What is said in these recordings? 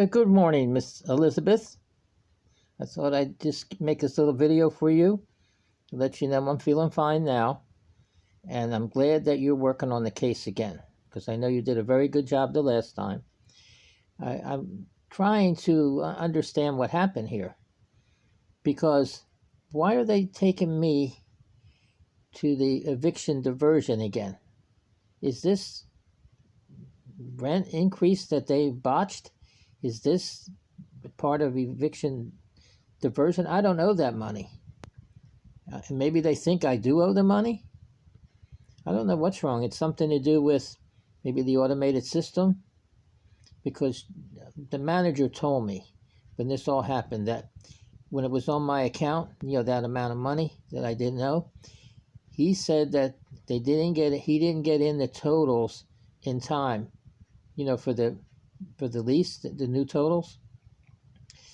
Good morning, Miss Elizabeth. I thought I'd just make this little video for you to let you know I'm feeling fine now, and I'm glad that you're working on the case again because I know you did a very good job the last time. I'm trying to understand what happened here because why are they taking me to the eviction diversion again? Is this rent increase that they botched? Is this part of eviction diversion? I don't owe that money. Maybe they think I do owe the money. I don't know what's wrong. It's something to do with maybe the automated system, because the manager told me when this all happened that when it was on my account, that amount of money that I didn't know, he said that he didn't get in the totals in time, for the lease, the new totals.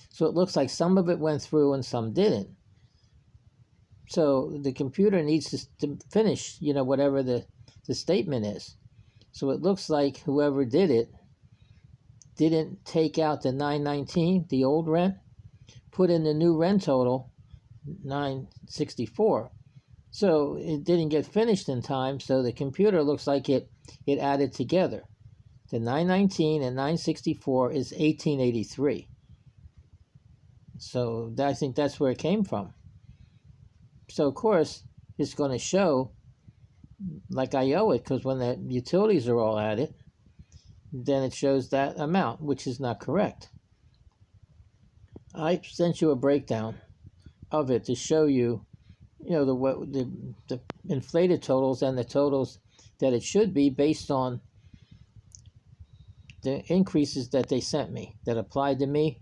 So it looks like some of it went through and some didn't. So the computer needs to finish, whatever the statement is. So it looks like whoever did it didn't take out the $919, the old rent, put in the new rent total, $964. So it didn't get finished in time. So the computer looks like it added together. The $919 and $964 is $1883. So I think that's where it came from. So of course it's going to show like I owe it, because when the utilities are all added, then it shows that amount, which is not correct. I sent you a breakdown of it to show you, the inflated totals and the totals that it should be based on the increases that they sent me, that applied to me,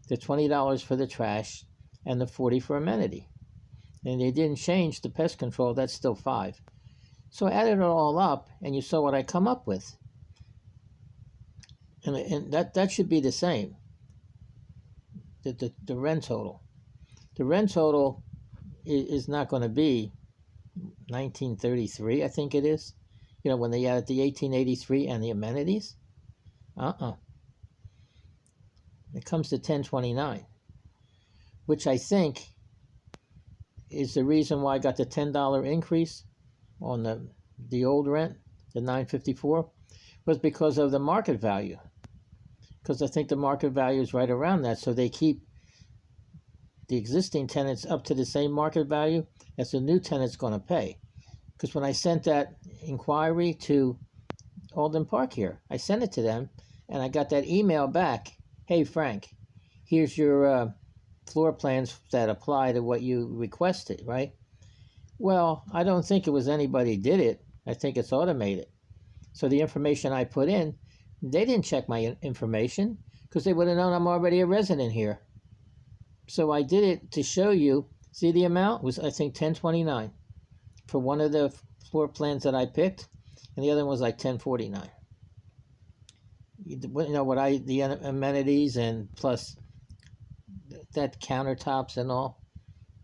the $20 for the trash and the $40 for amenity. And they didn't change the pest control, that's still $5. So I added it all up, and you saw what I come up with. And that should be the same, the rent total. The rent total is not going to be 1933, I think it is, when they added the 1883 and the amenities. It comes to 1029, which I think is the reason why I got the $10 increase on the old rent, the $954, was because of the market value. Because I think the market value is right around that, so they keep the existing tenants up to the same market value as the new tenant's going to pay. Because when I sent that inquiry to Alden Park here, I sent it to them, and I got that email back. Hey, Frank, here's your floor plans that apply to what you requested, right? Well, I don't think it was anybody did it. I think it's automated. So the information I put in, they didn't check my information because they would have known I'm already a resident here. So I did it to show you. See, the amount was, I think, $1029 for one of the floor plans that I picked, and the other one was like $1049. The amenities and plus that countertops and all,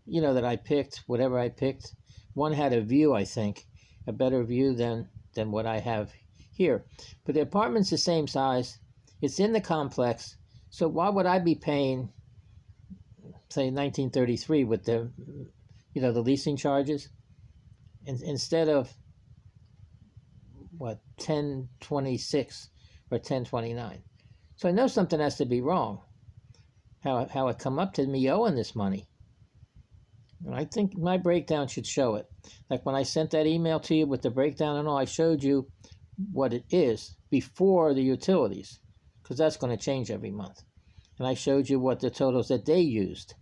that I picked, whatever I picked. One had a view, I think, a better view than what I have here. But the apartment's the same size. It's in the complex. So why would I be paying, say, 1933 with the, the leasing charges, instead of, 1026 or 1029? So I know something has to be wrong. How it come up to me owing this money. And I think my breakdown should show it. Like when I sent that email to you with the breakdown and all, I showed you what it is before the utilities, because that's going to change every month. And I showed you what the totals that they used.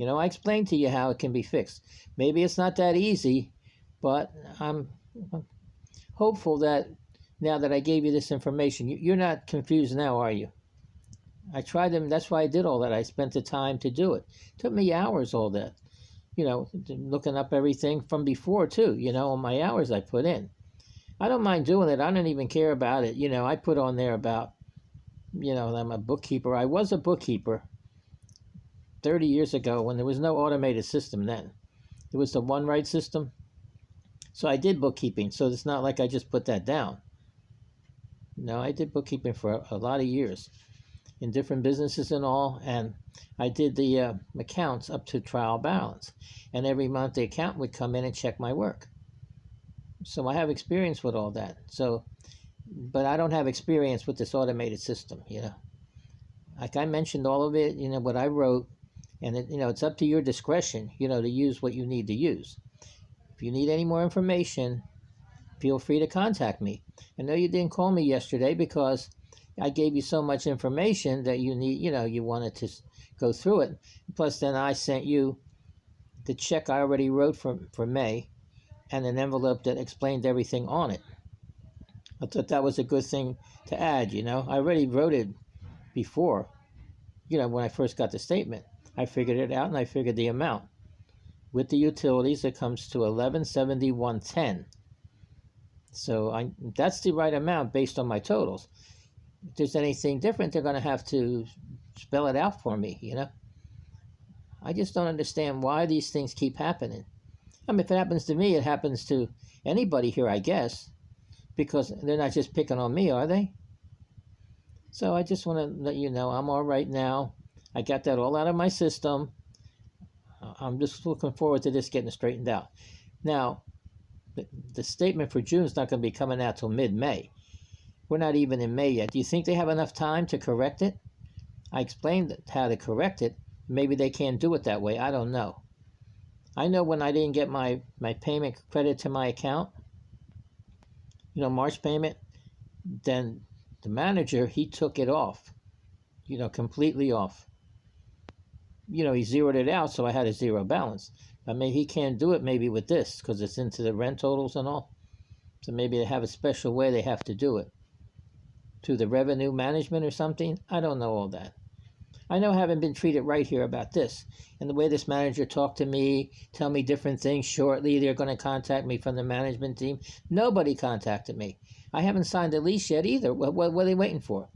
I explained to you how it can be fixed. Maybe it's not that easy, but I'm hopeful that now that I gave you this information, you're not confused now, are you? I tried them. That's why I did all that. I spent the time to do it. It took me hours, all that. Looking up everything from before, too, on my hours I put in. I don't mind doing it. I don't even care about it. I put on there about, I'm a bookkeeper. I was a bookkeeper 30 years ago when there was no automated system then. It was the one-right system. So I did bookkeeping. So it's not like I just put that down. No, I did bookkeeping for a lot of years. in different businesses and all, and I did the accounts up to trial balance. And every month the accountant would come in and check my work. So I have experience with all that. So, but I don't have experience with this automated system, Like I mentioned all of it, what I wrote, and it's up to your discretion, to use what you need to use. If you need any more information, feel free to contact me. I know you didn't call me yesterday because I gave you so much information that you wanted to go through it. Plus, then I sent you the check I already wrote for May and an envelope that explained everything on it. I thought that was a good thing to add, I already wrote it before, when I first got the statement. I figured it out and I figured the amount. With the utilities, it comes to $1171.10. So that's the right amount based on my totals. If there's anything different, they're going to have to spell it out for me, I just don't understand why these things keep happening. I mean, if it happens to me, it happens to anybody here, I guess, because they're not just picking on me, are they? So I just want to let you know I'm all right now. I got that all out of my system. I'm just looking forward to this getting straightened out. Now, the statement for June is not going to be coming out till mid-May. We're not even in May yet. Do you think they have enough time to correct it? I explained how to correct it. Maybe they can't do it that way. I don't know. I know when I didn't get my payment credit to my account, March payment, then the manager, he took it off, completely off. He zeroed it out, so I had a zero balance. But maybe he can't do it maybe with this because it's into the rent totals and all. So maybe they have a special way they have to do it. To the revenue management or something. I don't know all that. I know I haven't been treated right here about this. And the way this manager talked to me, tell me different things shortly, they're going to contact me from the management team. Nobody contacted me. I haven't signed a lease yet either. What are they waiting for?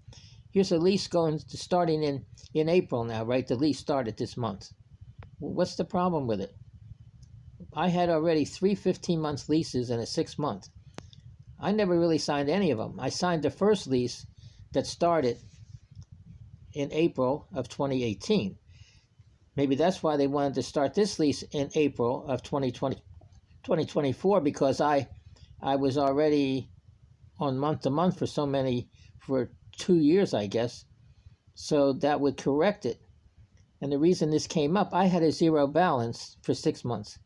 Here's a lease starting in April now, right? The lease started this month. What's the problem with it? I had already 3 15-month leases and a 6-month. I never really signed any of them. I signed the first lease that started in April of 2018. Maybe that's why they wanted to start this lease in April of 2024, because I was already on month to month for 2 years, I guess. So that would correct it. And the reason this came up, I had a zero balance for 6 months.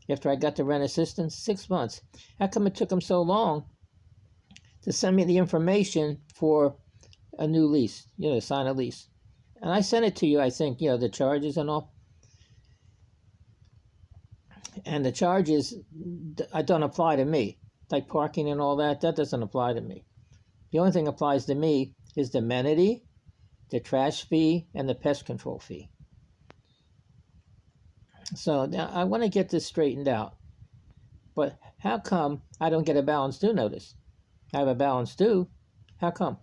After I got the rent assistance, 6 months. How come it took them so long to send me the information for a new lease, sign a lease? And I sent it to you, I think, the charges and all. And the charges don't apply to me. Like parking and all that doesn't apply to me. The only thing applies to me is the amenity, the trash fee, and the pest control fee. So now I want to get this straightened out. But how come I don't get a balance due notice? I have a balance due. How come?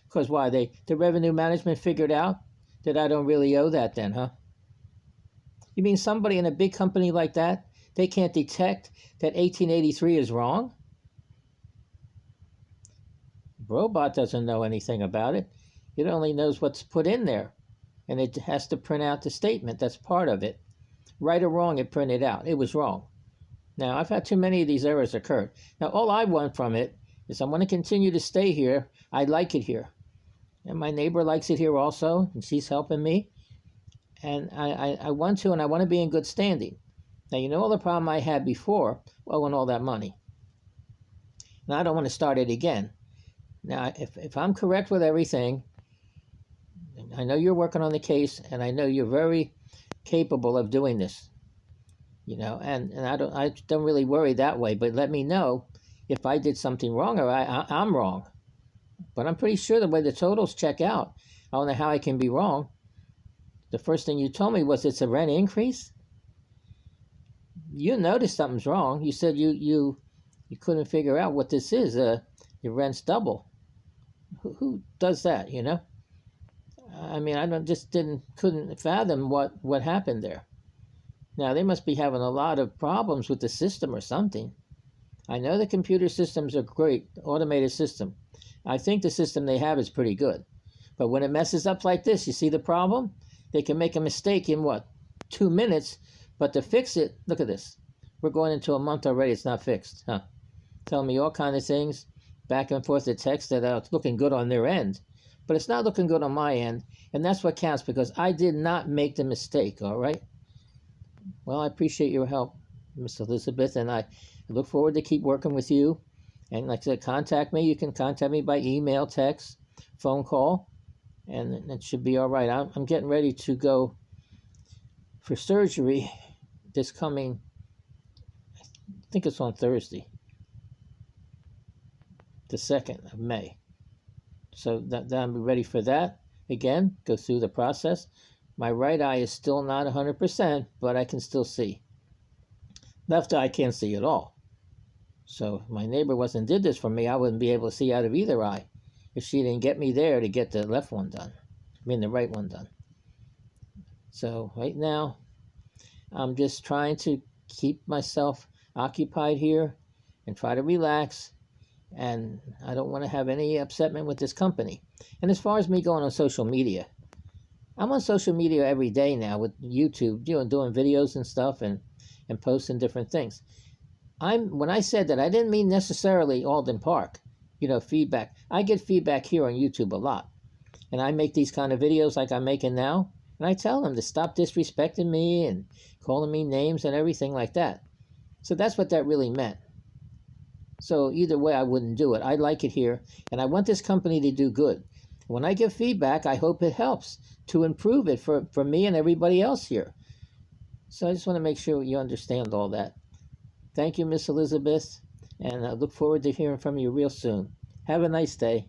Because why? The revenue management figured out that I don't really owe that then, huh? You mean somebody in a big company like that, they can't detect that 1883 is wrong? Robot doesn't know anything about it. It only knows what's put in there. And it has to print out the statement. That's part of it. Right or wrong, it printed out. It was wrong. Now, I've had too many of these errors occur. Now, all I want from it is I want to continue to stay here. I like it here. And my neighbor likes it here also, and she's helping me. And I want to, and I want to be in good standing. Now, all the problem I had before, owing all that money. And I don't want to start it again. Now, if I'm correct with everything, I know you're working on the case, and I know you're very capable of doing this, and I don't really worry that way, but let me know if I did something wrong or I'm wrong. But I'm pretty sure the way the totals check out, I don't know how I can be wrong. The first thing you told me was it's a rent increase. You noticed something's wrong. You said you couldn't figure out what this is. Your rent's double. Who does that, I mean, couldn't fathom what happened there. Now, they must be having a lot of problems with the system or something. I know the computer systems are great, the automated system. I think the system they have is pretty good. But when it messes up like this, you see the problem? They can make a mistake in what? 2 minutes, but to fix it, look at this. We're going into a month already, it's not fixed. Huh? Telling me all kind of things, back and forth to text that it's looking good on their end. But it's not looking good on my end, and that's what counts because I did not make the mistake, all right? Well, I appreciate your help, Miss Elizabeth, and I look forward to keep working with you. And like I said, contact me. You can contact me by email, text, phone call, and it should be all right. I'm getting ready to go for surgery this coming, I think it's on Thursday, the 2nd of May. So that I'm ready for that. Again, go through the process. My right eye is still not 100%, but I can still see. Left eye can't see at all. So if my neighbor did this for me, I wouldn't be able to see out of either eye if she didn't get me there to get the left one done. The right one done. So right now, I'm just trying to keep myself occupied here and try to relax. And I don't want to have any upsetment with this company. And as far as me going on social media, I'm on social media every day now with YouTube, doing videos and stuff and posting different things. When I said that, I didn't mean necessarily Alden Park, feedback. I get feedback here on YouTube a lot. And I make these kind of videos like I'm making now, and I tell them to stop disrespecting me and calling me names and everything like that. So that's what that really meant. So either way, I wouldn't do it. I like it here, and I want this company to do good. When I give feedback, I hope it helps to improve it for me and everybody else here. So I just want to make sure you understand all that. Thank you, Miss Elizabeth, and I look forward to hearing from you real soon. Have a nice day.